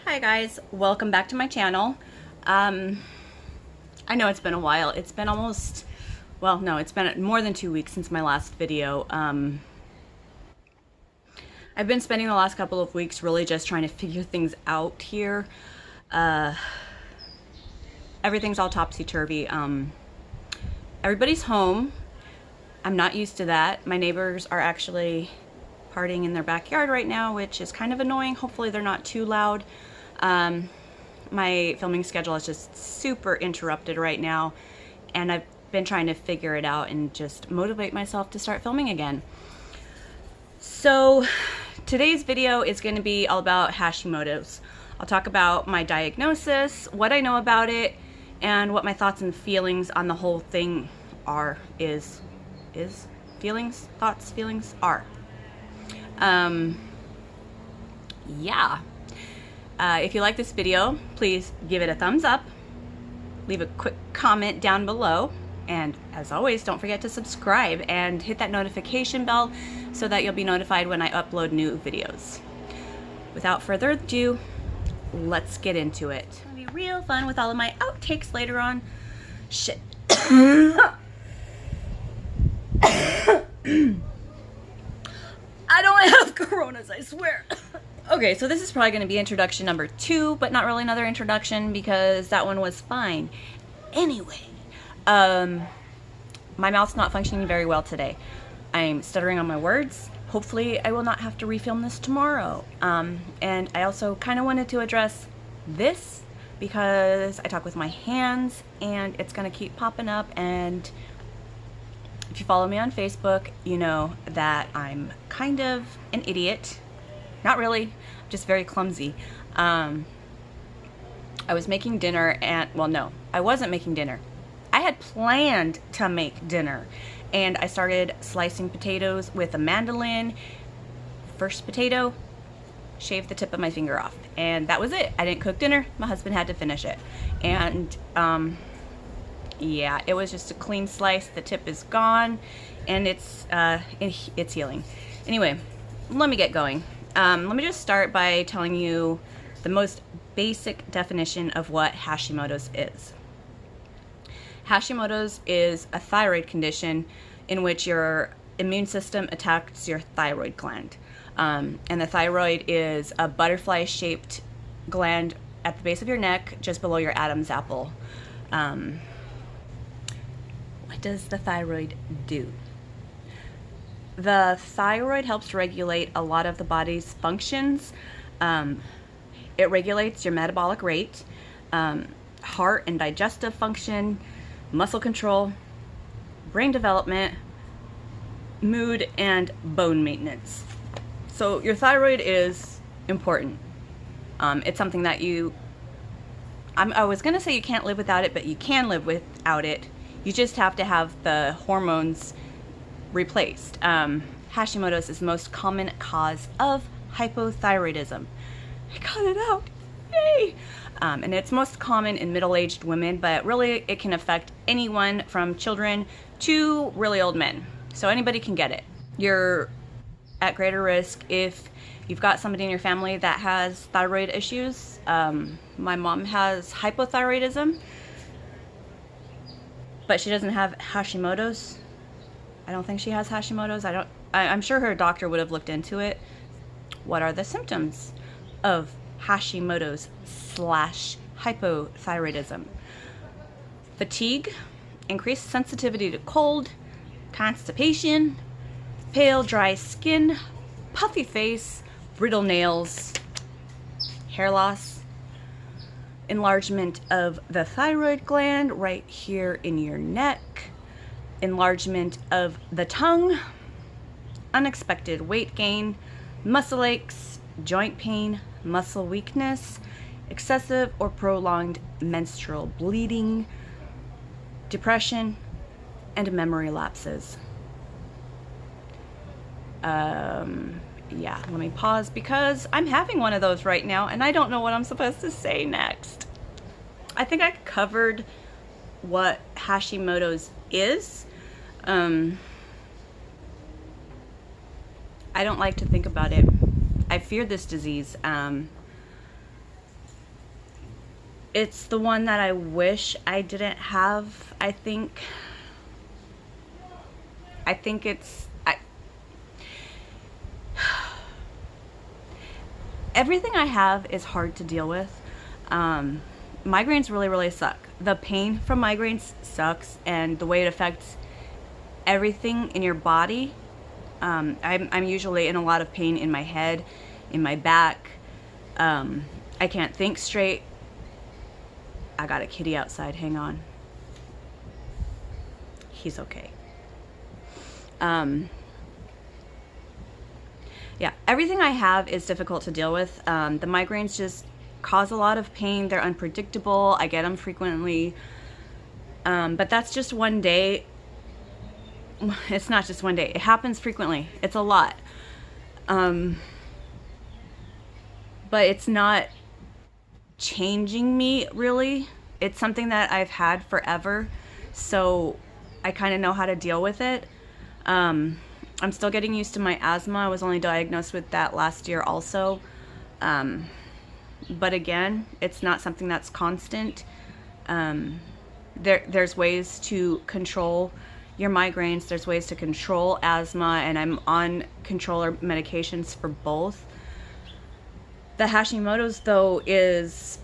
Hi guys, welcome back to my channel. I know it's been a while. It's been almost, well, no, it's been more than 2 weeks since my last video. I've been spending the last couple of weeks really just trying to figure things out here. Everything's all topsy-turvy. Everybody's home. I'm not used to that. My neighbors are actually partying in their backyard right now, which is kind of annoying. Hopefully they're not too loud. My filming schedule is just super interrupted right now, and I've been trying to figure it out and just motivate myself to start filming again. So today's video is going to be all about Hashimoto's. I'll talk about my diagnosis, what I know about it, and what my thoughts and feelings on the whole thing are. Feelings are. Yeah. If you like this video, please give it a thumbs up, leave a quick comment down below, and as always, don't forget to subscribe and hit that notification bell so that you'll be notified when I upload new videos. Without further ado, let's get into it. It's gonna be real fun with all of my outtakes later on. Shit. I don't have coronas, I swear. Okay, so this is probably going to be introduction number 2, but not really another introduction because that one was fine. Anyway, my mouth's not functioning very well today. I'm stuttering on my words. Hopefully I will not have to refilm this tomorrow. And I also kind of wanted to address this because I talk with my hands and it's going to keep popping up, and if you follow me on Facebook, you know that I'm kind of an idiot. Not really, just very clumsy. I was making dinner and, well, no, I wasn't making dinner. I had planned to make dinner, and I started slicing potatoes with a mandolin. First potato, shaved the tip of my finger off, and that was it. I didn't cook dinner. My husband had to finish it. And yeah, it was just a clean slice. The tip is gone, and it's healing. Anyway, let me get going. Let me just start by telling you the most basic definition of what Hashimoto's is. Hashimoto's is a thyroid condition in which your immune system attacks your thyroid gland. And the thyroid is a butterfly-shaped gland at the base of your neck, just below your Adam's apple. What does the thyroid do? The thyroid helps regulate a lot of the body's functions. It regulates your metabolic rate, heart and digestive function, muscle control, brain development, mood, and bone maintenance. So your thyroid is important. It's something that I was gonna say you can't live without it, but you can live without it. You just have to have the hormones replaced. Hashimoto's is the most common cause of hypothyroidism. I got it out, yay! And it's most common in middle-aged women, but really it can affect anyone from children to really old men. So anybody can get it. You're at greater risk if you've got somebody in your family that has thyroid issues. My mom has hypothyroidism, but she doesn't have Hashimoto's. I don't think she has Hashimoto's. I'm sure her doctor would have looked into it. What are the symptoms of Hashimoto's / hypothyroidism? Fatigue, increased sensitivity to cold, constipation, pale, dry skin, puffy face, brittle nails, hair loss, enlargement of the thyroid gland right here in your neck, enlargement of the tongue, unexpected weight gain, muscle aches, joint pain, muscle weakness, excessive or prolonged menstrual bleeding, depression, and memory lapses. Yeah, let me pause because I'm having one of those right now and I don't know what I'm supposed to say next. I think I covered what Hashimoto's is. I don't like to think about it. I fear this disease. it's the one that I wish I didn't have. I think it's everything I have is hard to deal with. Migraines really suck. The pain from migraines sucks, and the way it affects everything in your body. I'm usually in a lot of pain in my head, in my back. I can't think straight. I got a kitty outside, hang on. He's okay. Yeah, everything I have is difficult to deal with. The migraines just cause a lot of pain. They're unpredictable. I get them frequently. But that's just one day. It's not just one day. It happens frequently. It's a lot. But it's not changing me, really. It's something that I've had forever. So I kind of know how to deal with it. I'm still getting used to my asthma. I was only diagnosed with that last year also. But again, it's not something that's constant. There's ways to control your migraines. There's ways to control asthma, and I'm on controller medications for both. The Hashimoto's, though, is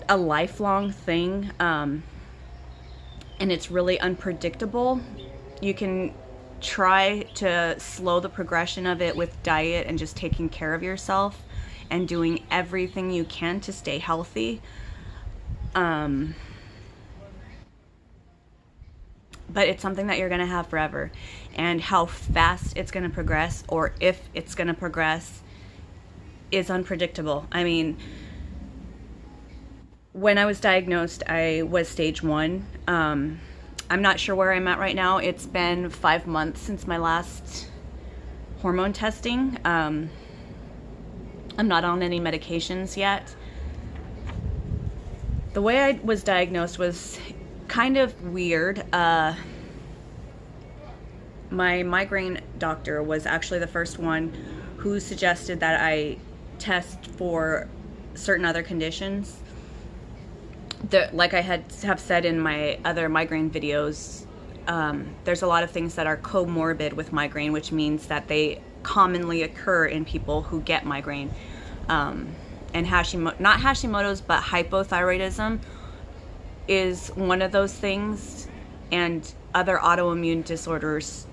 a lifelong thing, and it's really unpredictable. You can try to slow the progression of it with diet and just taking care of yourself and doing everything you can to stay healthy. But it's something that you're going to have forever. And how fast it's going to progress, or if it's going to progress, is unpredictable. I mean, when I was diagnosed, I was stage 1. I'm not sure where I'm at right now. It's been 5 months since my last hormone testing. I'm not on any medications yet. The way I was diagnosed was kind of weird. My migraine doctor was actually the first one who suggested that I test for certain other conditions. Like I have said in my other migraine videos, there's a lot of things that are comorbid with migraine, which means that they commonly occur in people who get migraine. And not Hashimoto's, but hypothyroidism is one of those things, and other autoimmune disorders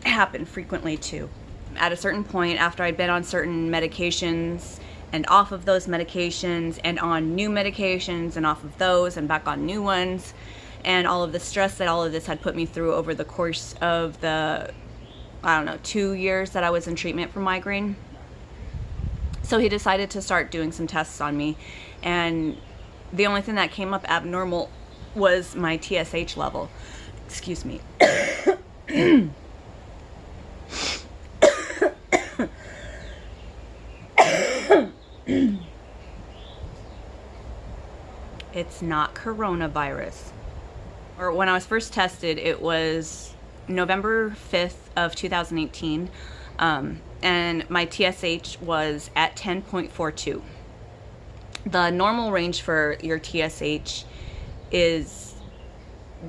happen frequently too. At a certain point, after I'd been on certain medications and off of those medications and on new medications and off of those and back on new ones, and all of the stress that all of this had put me through over the course of the, 2 years that I was in treatment for migraine. So he decided to start doing some tests on me, and the only thing that came up abnormal was my TSH level. Excuse me. It's not coronavirus. Or when I was first tested, it was November 5th of 2018, and my TSH was at 10.42. The normal range for your TSH is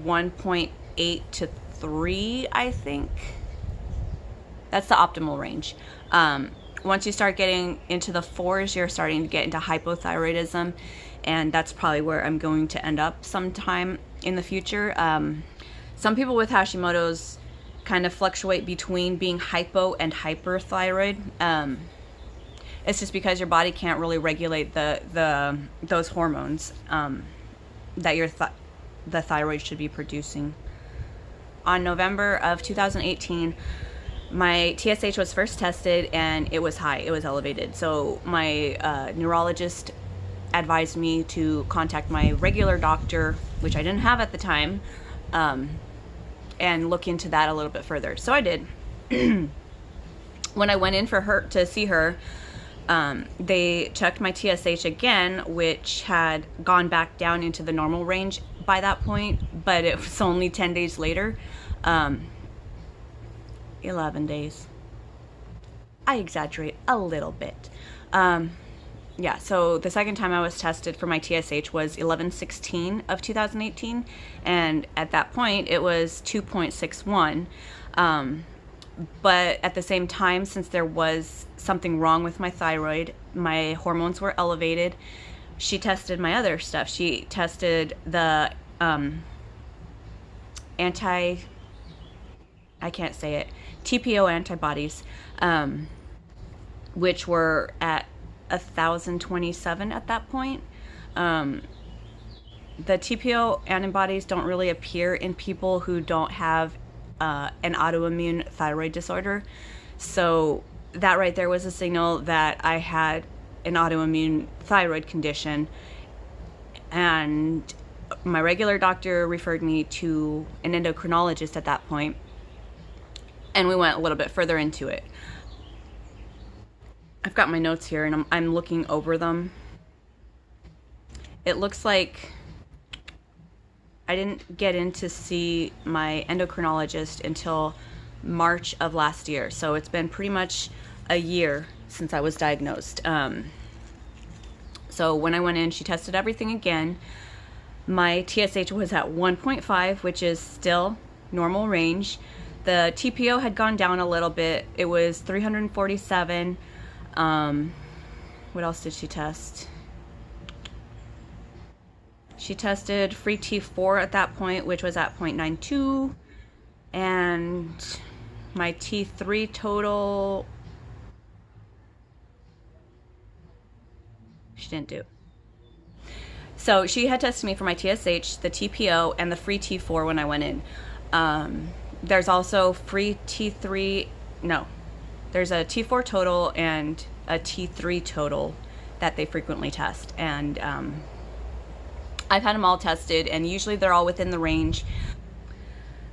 1.8 to 3, I think. That's the optimal range. Once you start getting into the 4s, you're starting to get into hypothyroidism, and that's probably where I'm going to end up sometime in the future. Some people with Hashimoto's kind of fluctuate between being hypo and hyperthyroid. It's just because your body can't really regulate those hormones that the thyroid should be producing. On November of 2018, my TSH was first tested, and it was high. It was elevated. So my neurologist advised me to contact my regular doctor, which I didn't have at the time, and look into that a little bit further. So I did. When I went in to see her, they checked my TSH again, which had gone back down into the normal range by that point, but it was only 10 days later. 11 days. I exaggerate a little bit. Yeah, so the second time I was tested for my TSH was 11/16 of 2018, and at that point it was 2.61. But at the same time, since there was something wrong with my thyroid, my hormones were elevated, she tested my other stuff. She tested the I can't say it, TPO antibodies, which were at 1,027 at that point. The TPO antibodies don't really appear in people who don't have an autoimmune thyroid disorder. So that right there was a signal that I had an autoimmune thyroid condition. And my regular doctor referred me to an endocrinologist at that point, and we went a little bit further into it. I've got my notes here and I'm looking over them. It looks like I didn't get in to see my endocrinologist until March of last year. So it's been pretty much a year since I was diagnosed. So when I went in, she tested everything again. My TSH was at 1.5, which is still normal range. The TPO had gone down a little bit. It was 347. What else did she test? She tested free T4 at that point, which was at 0.92, and my T3 total, she didn't do. So she had tested me for my TSH, the TPO, and the free T4 when I went in. There's also free T3, no, there's a T4 total and a T3 total that they frequently test. And I've had them all tested, and usually they're all within the range.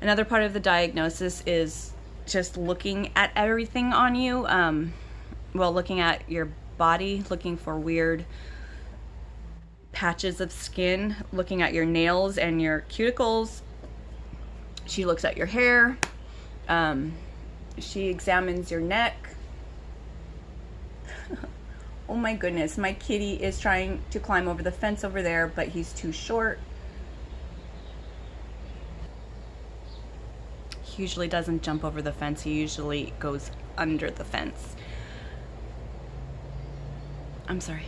Another part of the diagnosis is just looking at everything on you. Well, looking at your body, looking for weird patches of skin, looking at your nails and your cuticles. She looks at your hair. She examines your neck. Oh my goodness, my kitty is trying to climb over the fence over there, but he's too short. He usually doesn't jump over the fence, he usually goes under the fence. I'm sorry.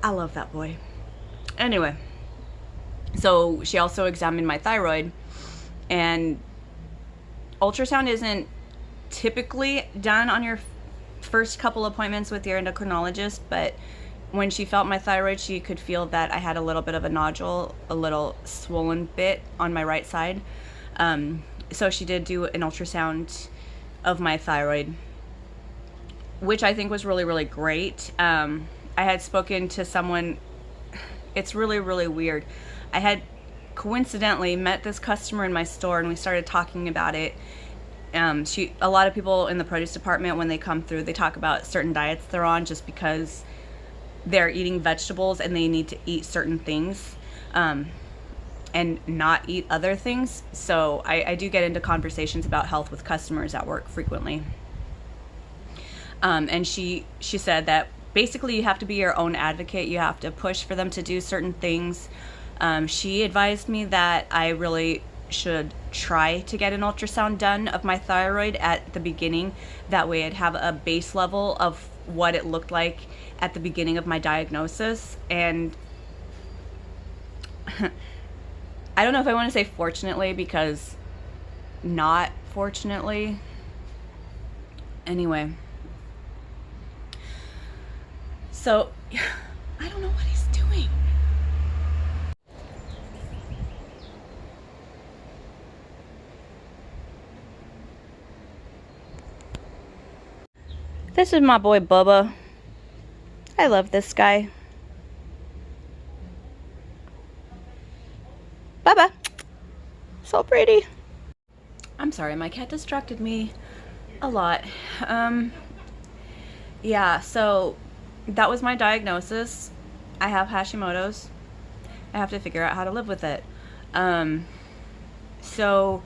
I love that boy. Anyway, so she also examined my thyroid, and ultrasound isn't typically done on your first couple appointments with your endocrinologist, but when she felt my thyroid, she could feel that I had a little bit of a nodule, a little swollen bit on my right side. So she did do an ultrasound of my thyroid, which I think was really, really great. I had spoken to someone, it's really, really weird. I had coincidentally met this customer in my store, and we started talking about it. A lot of people in the produce department, when they come through, they talk about certain diets they're on just because they're eating vegetables and they need to eat certain things and not eat other things. So I do get into conversations about health with customers at work frequently. And she said that basically you have to be your own advocate. You have to push for them to do certain things. She advised me that I really should try to get an ultrasound done of my thyroid at the beginning. That way I'd have a base level of what it looked like at the beginning of my diagnosis. And I don't know if I want to say fortunately, because not fortunately. Anyway, so I don't know what he's doing. This is my boy Bubba. I love this guy. Bubba. So pretty. I'm sorry, my cat distracted me a lot. Yeah, so that was my diagnosis. I have Hashimoto's. I have to figure out how to live with it. So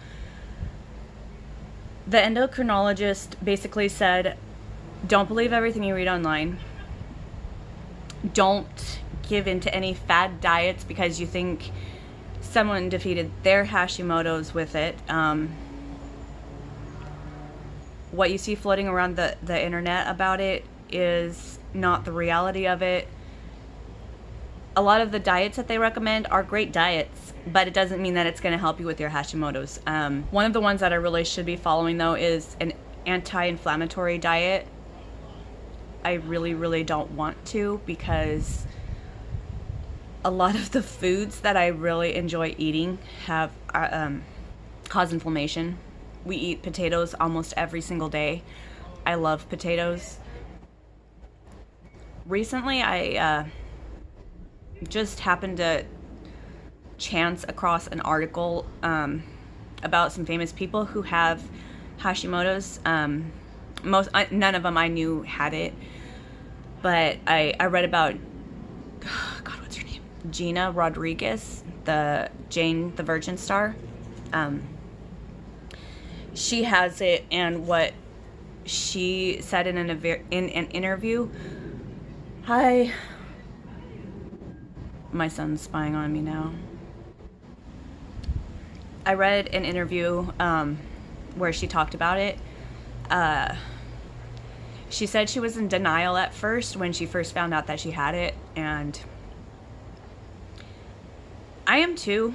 the endocrinologist basically said, don't believe everything you read online. Don't give into any fad diets because you think someone defeated their Hashimoto's with it. What you see floating around the internet about it is not the reality of it. A lot of the diets that they recommend are great diets, but it doesn't mean that it's going to help you with your Hashimoto's. One of the ones that I really should be following, though, is an anti-inflammatory diet. I really, really don't want to, because a lot of the foods that I really enjoy eating have cause inflammation. We eat potatoes almost every single day. I love potatoes. Recently, I just happened to chance across an article about some famous people who have Hashimoto's. None of them I knew had it, but I read about, God, what's her name? Gina Rodriguez, Jane the Virgin star. She has it, and what she said in an interview. Hi. My son's spying on me now. I read an interview where she talked about it. She said she was in denial at first when she first found out that she had it, and I am too.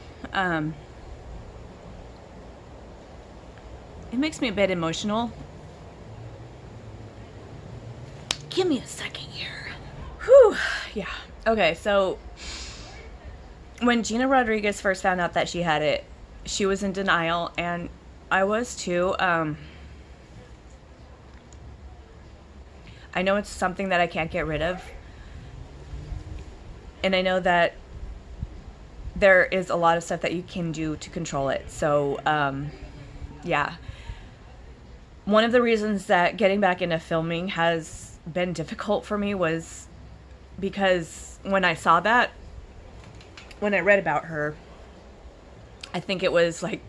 It makes me a bit emotional. Give me a second here. Whew. Yeah. Okay, so when Gina Rodriguez first found out that she had it, she was in denial, and I was too. I know it's something that I can't get rid of, and I know that there is a lot of stuff that you can do to control it. So, yeah. One of the reasons that getting back into filming has been difficult for me was because when I saw that, when I read about her, I think it was like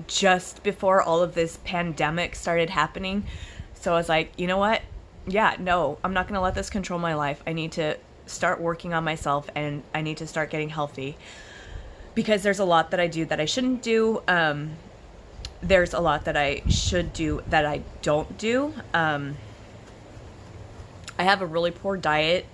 just before all of this pandemic started happening. So I was like, you know what? Yeah, no, I'm not going to let this control my life. I need to start working on myself, and I need to start getting healthy, because there's a lot that I do that I shouldn't do. There's a lot that I should do that I don't do. I have a really poor diet.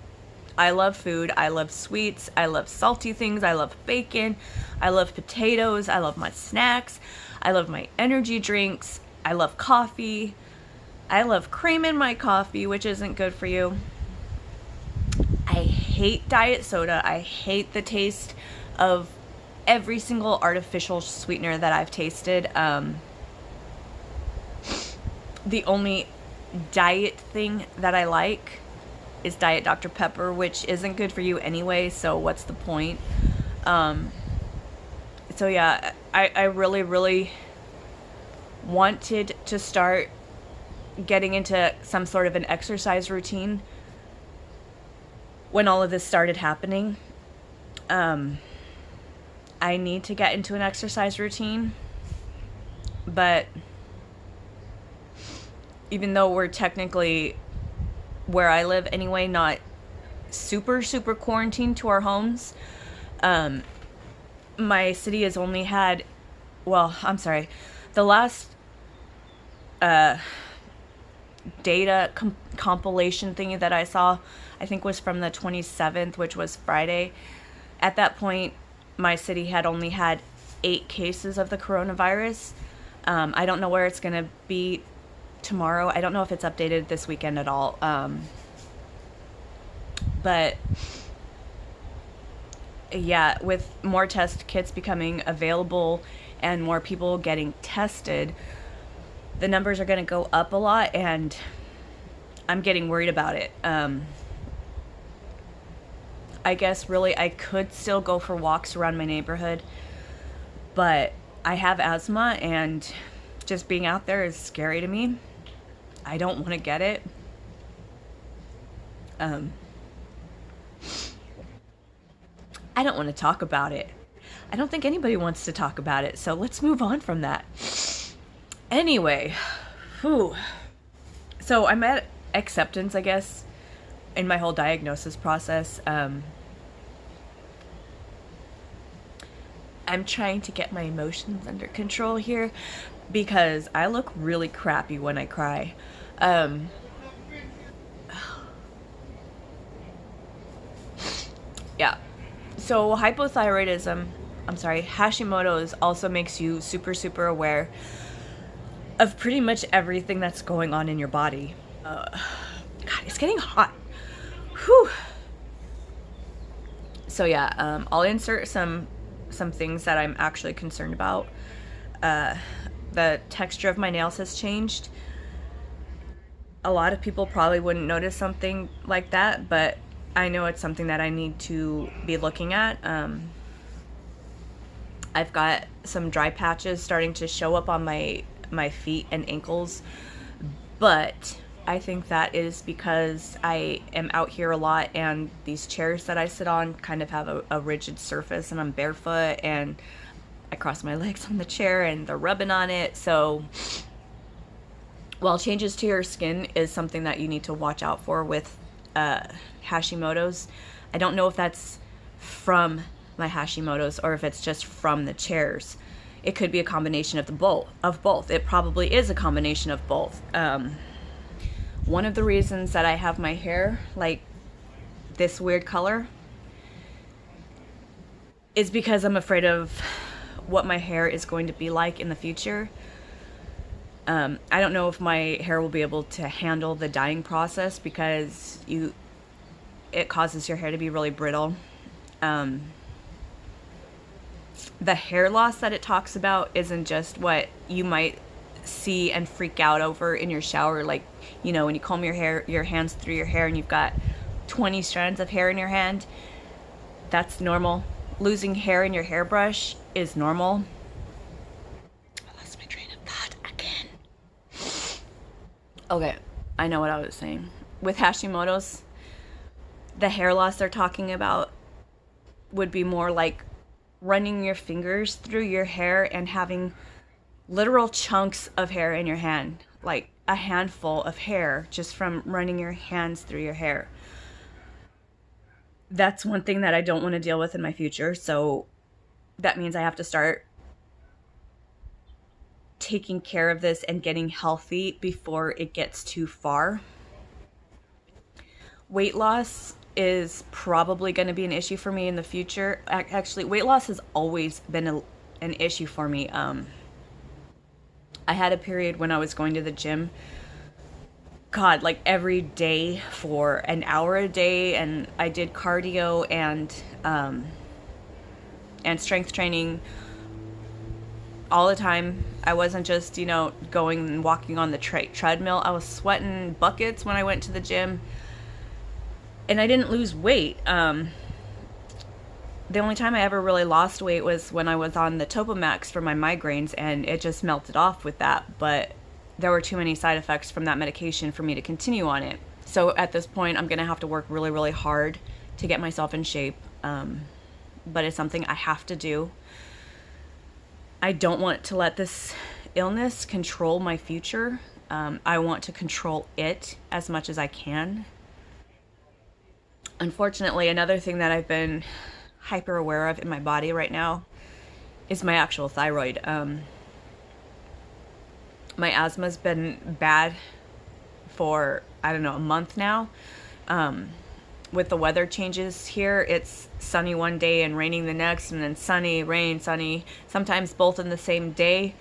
I love food. I love sweets. I love salty things. I love bacon. I love potatoes. I love my snacks. I love my energy drinks. I love coffee. I love cream in my coffee, which isn't good for you. I hate diet soda. I hate the taste of every single artificial sweetener that I've tasted. The only diet thing that I like is Diet Dr. Pepper, which isn't good for you anyway, so what's the point? So yeah, I really, really wanted to start getting into some sort of an exercise routine when all of this started happening. I need to get into an exercise routine, but even though we're technically, where I live anyway, not super quarantined to our homes, my city has only had, well, I'm sorry, the last data compilation thingy that I saw, I think was from the 27th, which was Friday. At that point, my city had only had 8 cases of the coronavirus. I don't know where it's going to be tomorrow. I don't know if it's updated this weekend at all. But yeah, with more test kits becoming available and more people getting tested, the numbers are going to go up a lot, and I'm getting worried about it. I guess really I could still go for walks around my neighborhood, but I have asthma, and just being out there is scary to me. I don't want to get it. I don't want to talk about it. I don't think anybody wants to talk about it, so let's move on from that. Anyway, whew. So I'm at acceptance, I guess. in my whole diagnosis process. I'm trying to get my emotions under control here because I look really crappy when I cry. Yeah. So Hashimoto's also makes you super, super aware of pretty much everything that's going on in your body. God, it's getting hot. Whew. So yeah, I'll insert some things that I'm actually concerned about. The texture of my nails has changed. A lot of people probably wouldn't notice something like that, but I know it's something that I need to be looking at. I've got some dry patches starting to show up on my feet and ankles, but I think that is because I am out here a lot and these chairs that I sit on kind of have a rigid surface, and I'm barefoot and I cross my legs on the chair and they're rubbing on it. So while changes to your skin is something that you need to watch out for with Hashimoto's, I don't know if that's from my Hashimoto's or if it's just from the chairs. It could be a combination of both. It probably is a combination of both. One of the reasons that I have my hair like this weird color is because I'm afraid of what my hair is going to be like in the future. I don't know if my hair will be able to handle the dyeing process because it causes your hair to be really brittle. The hair loss that it talks about isn't just what you might see and freak out over in your shower, like, you know, when you comb your hands through your hair and you've got 20 strands of hair in your hand. That's normal. Losing hair in your hairbrush is normal. I lost my train of thought again. Okay, I know what I was saying. With Hashimoto's, the hair loss they're talking about would be more like running your fingers through your hair and having literal chunks of hair in your hand, like a handful of hair just from running your hands through your hair. That's one thing that I don't want to deal with in my future, so that means I have to start taking care of this and getting healthy before it gets too far. Weight loss is probably going to be an issue for me in the future. Actually, weight loss has always been an issue for me. I had a period when I was going to the gym, God, like every day for an hour a day, and I did cardio and strength training all the time. I wasn't just, you know, going and walking on the treadmill. I was sweating buckets when I went to the gym, and I didn't lose weight. The only time I ever really lost weight was when I was on the Topamax for my migraines, and it just melted off with that. But there were too many side effects from that medication for me to continue on it. So at this point, I'm going to have to work really, really hard to get myself in shape. But it's something I have to do. I don't want to let this illness control my future. I want to control it as much as I can. Unfortunately, another thing that I've been hyper aware of in my body right now is my actual thyroid. My asthma's been bad for, I don't know, a month now. With the weather changes here, it's sunny one day and raining the next, and then sunny, rain, sunny, sometimes both in the same day.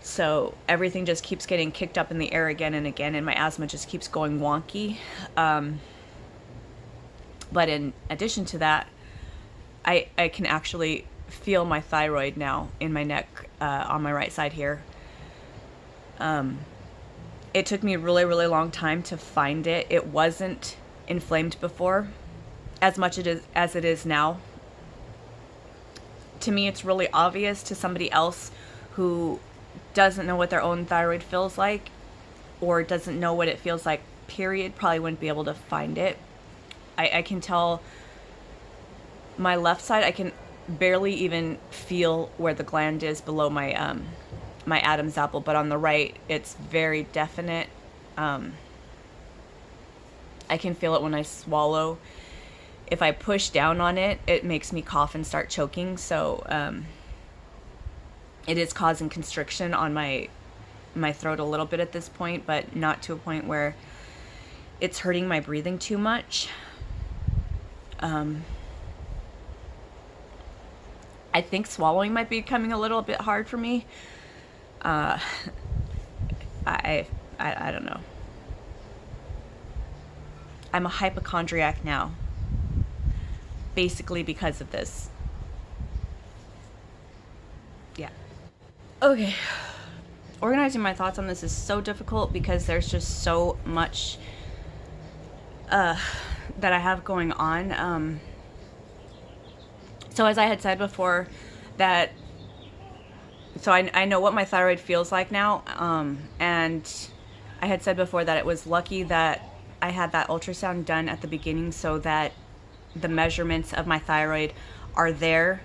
So everything just keeps getting kicked up in the air again and again, and my asthma just keeps going wonky. But in addition to that, I can actually feel my thyroid now in my neck, on my right side here. It took me a really, really long time to find it. It wasn't inflamed before as much as it is now. To me, it's really obvious. To somebody else who doesn't know what their own thyroid feels like or doesn't know what it feels like, period, probably wouldn't be able to find it. I can tell my left side, I can barely even feel where the gland is below my my Adam's apple, but on the right, it's very definite. I can feel it when I swallow. If I push down on it, it makes me cough and start choking. So it is causing constriction on my throat a little bit at this point, but not to a point where it's hurting my breathing too much. I think swallowing might be becoming a little bit hard for me. I don't know. I'm a hypochondriac now, basically because of this. Yeah. Okay. Organizing my thoughts on this is so difficult because there's just so much that I have going on. So as I had said before, I know what my thyroid feels like now, and I had said before that it was lucky that I had that ultrasound done at the beginning so that the measurements of my thyroid are there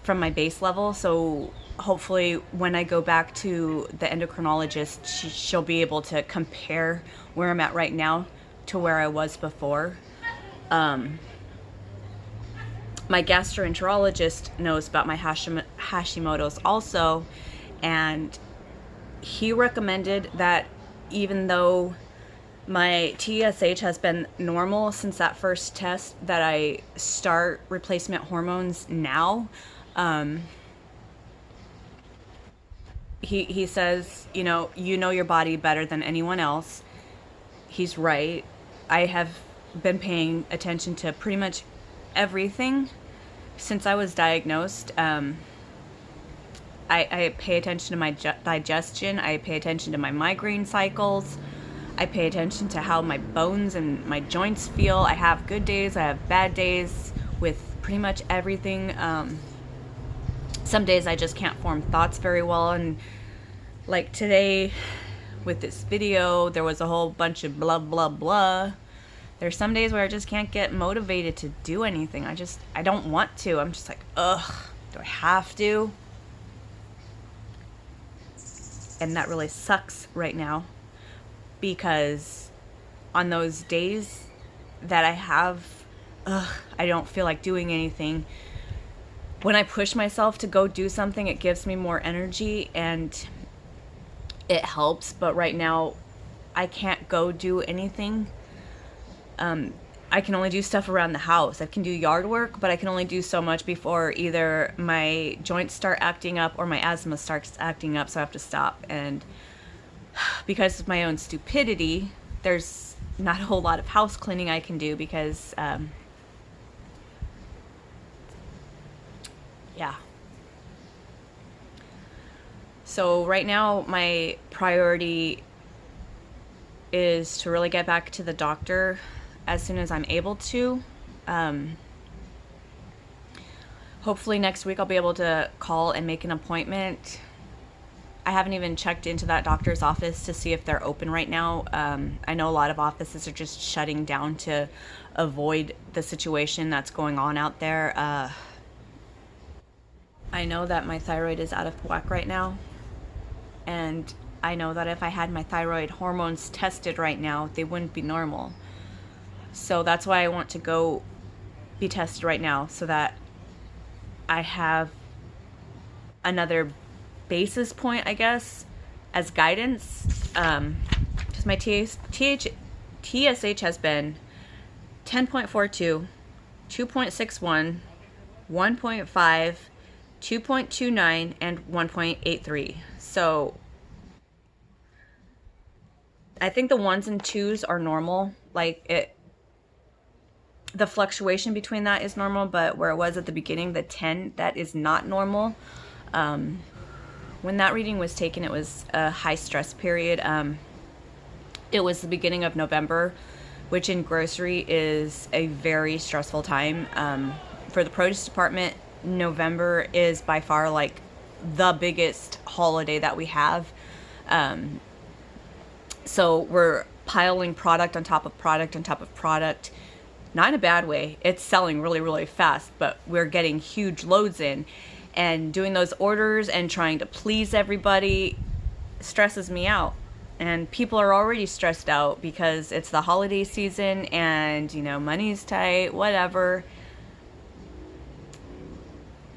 from my base level. So hopefully when I go back to the endocrinologist, she'll be able to compare where I'm at right now to where I was before. My gastroenterologist knows about my Hashimoto's also, and he recommended that even though my TSH has been normal since that first test, that I start replacement hormones now. He says, you know your body better than anyone else. He's right. I have been paying attention to pretty much everything since I was diagnosed. I pay attention to my digestion. I pay attention to my migraine cycles. I pay attention to how my bones and my joints feel. I have good days. I have bad days with pretty much everything. Some days I just can't form thoughts very well. And like today with this video, there was a whole bunch of blah, blah, blah. There's some days where I just can't get motivated to do anything. I don't want to. I'm just like, ugh, do I have to? And that really sucks right now, because on those days that I have, I don't feel like doing anything. When I push myself to go do something, it gives me more energy and it helps. But right now, I can't go do anything. I can only do stuff around the house. I can do yard work, but I can only do so much before either my joints start acting up or my asthma starts acting up, so I have to stop. And because of my own stupidity, there's not a whole lot of house cleaning I can do because, yeah. So right now, my priority is to really get back to the doctor as soon as I'm able to. Hopefully next week I'll be able to call and make an appointment. I haven't even checked into that doctor's office to see if they're open right now. I know a lot of offices are just shutting down to avoid the situation that's going on out there. I know that my thyroid is out of whack right now, and I know that if I had my thyroid hormones tested right now, they wouldn't be normal. So that's why I want to go be tested right now, so that I have another basis point, I guess, as guidance. Because my TSH has been 10.42, 2.61, 1.5, 2.29, and 1.83. So I think the 1s and 2s are normal. Like, the fluctuation between that is normal, but where it was at the beginning, the 10, that is not normal. When that reading was taken, it was a high stress period. It was the beginning of November, which in grocery is a very stressful time. For the produce department, November is by far like the biggest holiday that we have. So we're piling product on top of product on top of product. Not in a bad way. It's selling really, really fast, but we're getting huge loads in. And doing those orders and trying to please everybody stresses me out. And people are already stressed out because it's the holiday season and, you know, money's tight, whatever.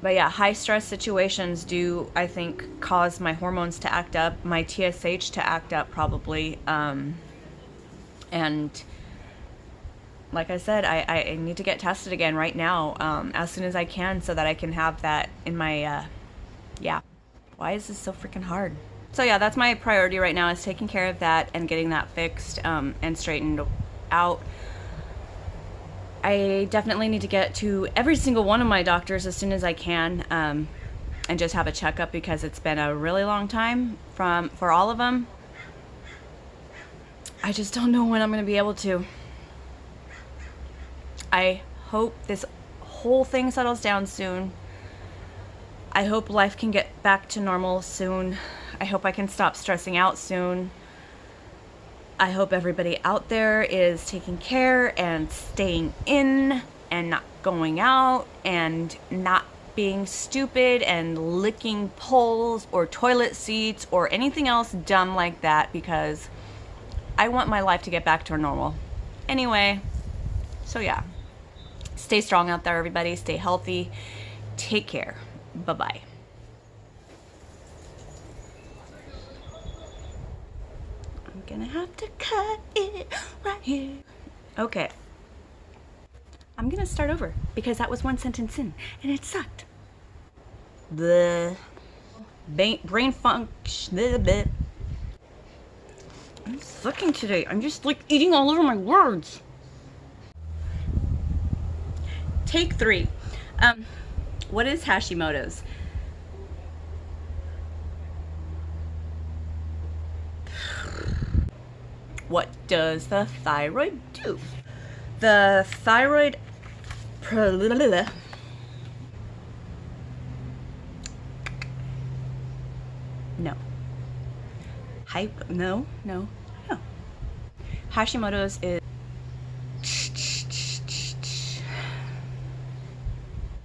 But yeah, high stress situations do, I think, cause my hormones to act up, my TSH to act up probably. And like I said, I need to get tested again right now, as soon as I can, so that I can have that in my, yeah. Why is this so freaking hard? So yeah, that's my priority right now, is taking care of that and getting that fixed, and straightened out. I definitely need to get to every single one of my doctors as soon as I can, and just have a checkup, because it's been a really long time for all of them. I just don't know when I'm going to be able to. I hope this whole thing settles down soon. I hope life can get back to normal soon. I hope I can stop stressing out soon. I hope everybody out there is taking care and staying in and not going out and not being stupid and licking poles or toilet seats or anything else dumb like that, because I want my life to get back to normal. Anyway, so yeah. Stay strong out there, everybody. Stay healthy. Take care. Bye-bye. I'm gonna have to cut it right here. Okay. I'm gonna start over, because that was one sentence in, and it sucked. The brain function. I'm sucking today. I'm just like eating all over my words. Take 3. What is Hashimoto's? What does the thyroid do? The thyroid... No. No. Hashimoto's is